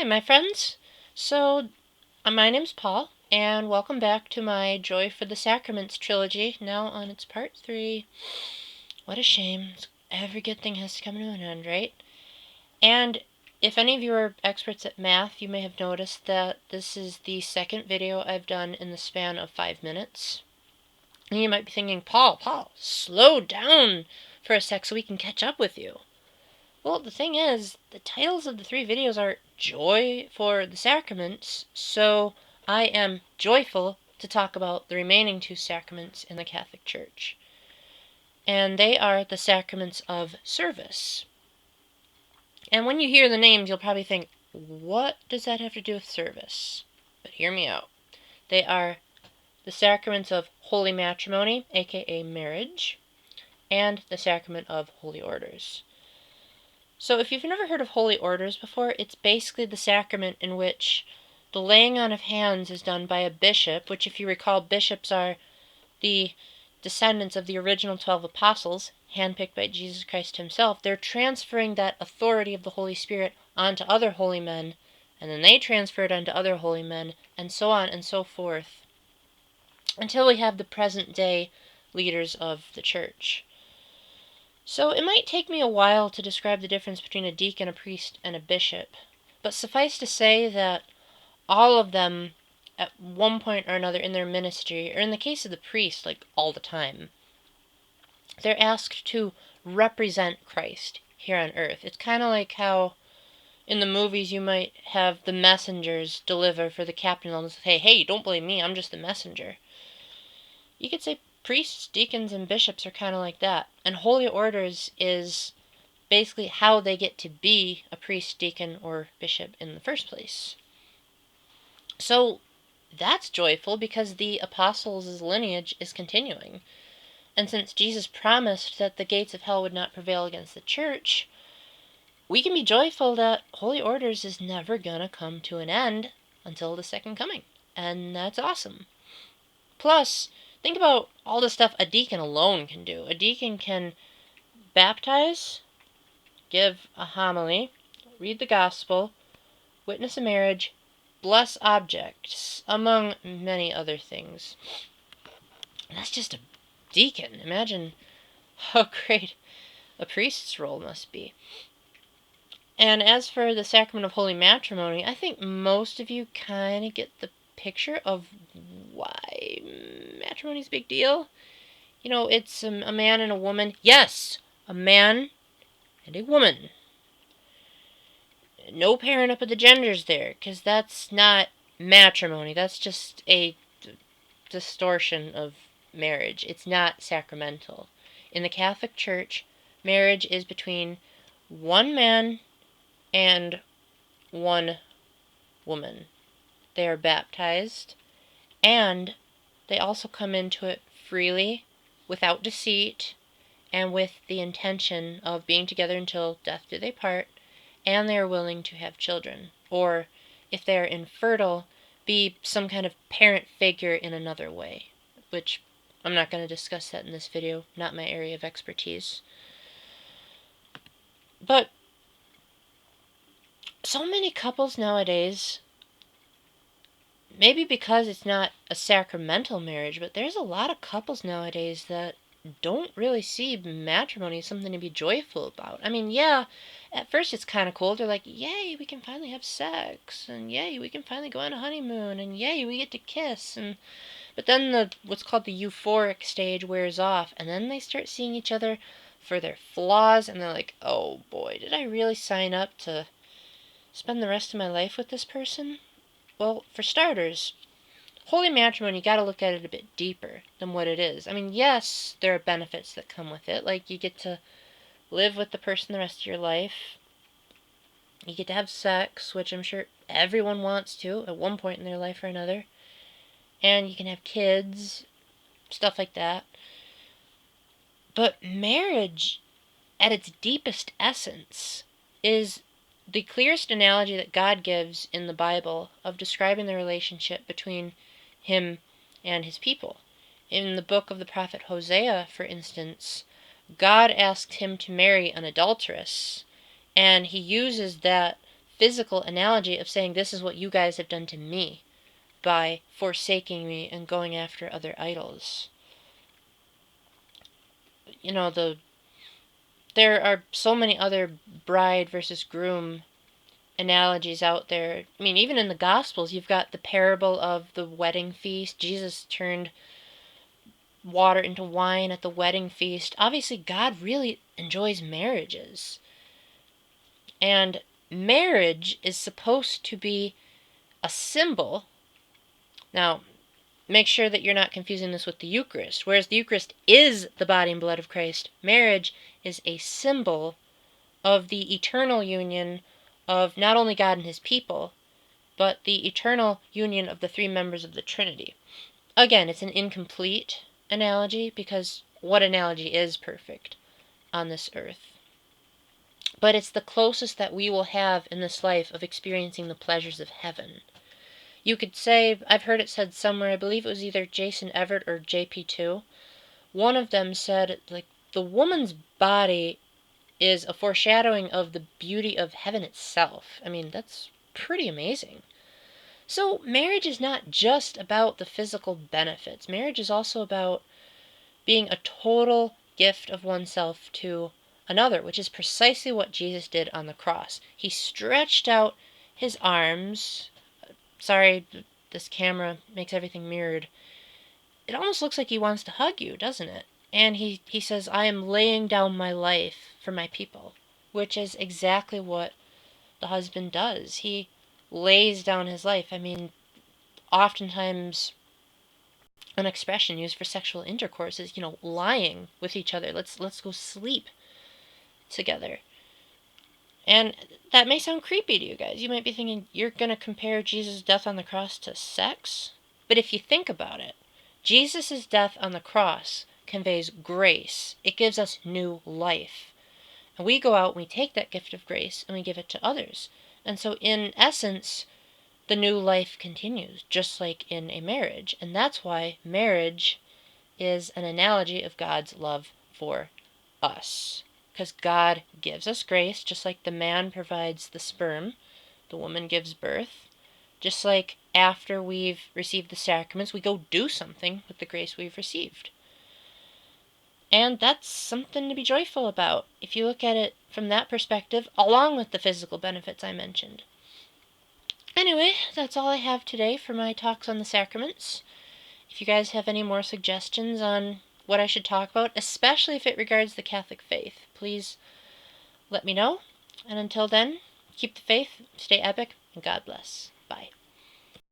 Hi, my friends. My name's Paul, and welcome back to my Joy for the Sacraments trilogy, now on its part 3. What a shame. Every good thing has to come to an end, right? And if any of you are experts at math, you may have noticed that this is the second video I've done in the span of 5 minutes. And you might be thinking, Paul, slow down for a sec so we can catch up with you. Well, the thing is, the titles of the 3 videos are Joy for the Sacraments, so I am joyful to talk about the remaining 2 sacraments in the Catholic Church. And they are the sacraments of service. And when you hear the names, you'll probably think, what does that have to do with service? But hear me out. They are the sacraments of holy matrimony, aka marriage, and the sacrament of holy orders. So if you've never heard of holy orders before, it's basically the sacrament in which the laying on of hands is done by a bishop, which if you recall, bishops are the descendants of the original 12 apostles, handpicked by Jesus Christ himself. They're transferring that authority of the Holy Spirit onto other holy men, and then they transfer it onto other holy men, and so on and so forth, until we have the present day leaders of the church. So it might take me a while to describe the difference between a deacon, a priest, and a bishop, but suffice to say that all of them, at one point or another in their ministry, or in the case of the priest, like all the time, they're asked to represent Christ here on earth. It's kind of like how in the movies you might have the messengers deliver for the captain and say, hey, don't blame me, I'm just the messenger. You could say priests, deacons, and bishops are kind of like that. And holy orders is basically how they get to be a priest, deacon, or bishop in the first place. So that's joyful because the apostles' lineage is continuing. And since Jesus promised that the gates of hell would not prevail against the church, we can be joyful that holy orders is never gonna come to an end until the second coming. And that's awesome. Plus, think about all the stuff a deacon alone can do. A deacon can baptize, give a homily, read the gospel, witness a marriage, bless objects, among many other things. That's just a deacon. Imagine how great a priest's role must be. And as for the sacrament of holy matrimony, I think most of you kind of get the picture of why matrimony's a big deal. You know, it's a man and a woman. Yes, a man and a woman. No pairing up of the genders there, because that's not matrimony. That's just a distortion of marriage. It's not sacramental. In the Catholic Church, marriage is between one man and one woman. They are baptized, and they also come into it freely, without deceit, and with the intention of being together until death do they part, and they are willing to have children, or, if they are infertile, be some kind of parent figure in another way, which I'm not going to discuss that in this video, not my area of expertise. But so many couples nowadays, maybe because it's not a sacramental marriage, but there's a lot of couples nowadays that don't really see matrimony as something to be joyful about. I mean, yeah, at first it's kind of cool. They're like, yay, we can finally have sex, and yay, we can finally go on a honeymoon, and yay, we get to kiss, but then what's called the euphoric stage wears off, and then they start seeing each other for their flaws, and they're like, oh boy, did I really sign up to spend the rest of my life with this person? Well, for starters, holy matrimony, you gotta look at it a bit deeper than what it is. I mean, yes, there are benefits that come with it. Like, you get to live with the person the rest of your life. You get to have sex, which I'm sure everyone wants to at one point in their life or another. And you can have kids, stuff like that. But marriage, at its deepest essence, is the clearest analogy that God gives in the Bible of describing the relationship between him and his people. In the book of the prophet Hosea, for instance, God asks him to marry an adulteress, and he uses that physical analogy of saying, this is what you guys have done to me by forsaking me and going after other idols. You know, there are so many other bride versus groom analogies out there. I mean, even in the Gospels, you've got the parable of the wedding feast. Jesus turned water into wine at the wedding feast. Obviously, God really enjoys marriages. And marriage is supposed to be a symbol. Now, make sure that you're not confusing this with the Eucharist. Whereas the Eucharist is the body and blood of Christ, marriage is a symbol of the eternal union of not only God and his people, but the eternal union of the three members of the Trinity. Again, it's an incomplete analogy because what analogy is perfect on this earth? But it's the closest that we will have in this life of experiencing the pleasures of heaven. You could say, I've heard it said somewhere, I believe it was either Jason Everett or JP2, one of them said, like, the woman's body is a foreshadowing of the beauty of heaven itself. I mean, that's pretty amazing. So marriage is not just about the physical benefits. Marriage is also about being a total gift of oneself to another, which is precisely what Jesus did on the cross. He stretched out his arms. Sorry, this camera makes everything mirrored. It almost looks like he wants to hug you, doesn't it? And he says, I am laying down my life for my people, which is exactly what the husband does. He lays down his life. I mean, oftentimes an expression used for sexual intercourse is, lying with each other. Let's go sleep together. And that may sound creepy to you guys. You might be thinking, you're going to compare Jesus' death on the cross to sex? But if you think about it, Jesus' death on the cross conveys grace. It gives us new life. And we go out and we take that gift of grace and we give it to others. And so in essence, the new life continues, just like in a marriage. And that's why marriage is an analogy of God's love for us. Because God gives us grace, just like the man provides the sperm, the woman gives birth. Just like after we've received the sacraments, we go do something with the grace we've received. And that's something to be joyful about, if you look at it from that perspective, along with the physical benefits I mentioned. Anyway, that's all I have today for my talks on the sacraments. If you guys have any more suggestions on what I should talk about, especially if it regards the Catholic faith, please let me know. And until then, keep the faith, stay epic, and God bless. Bye.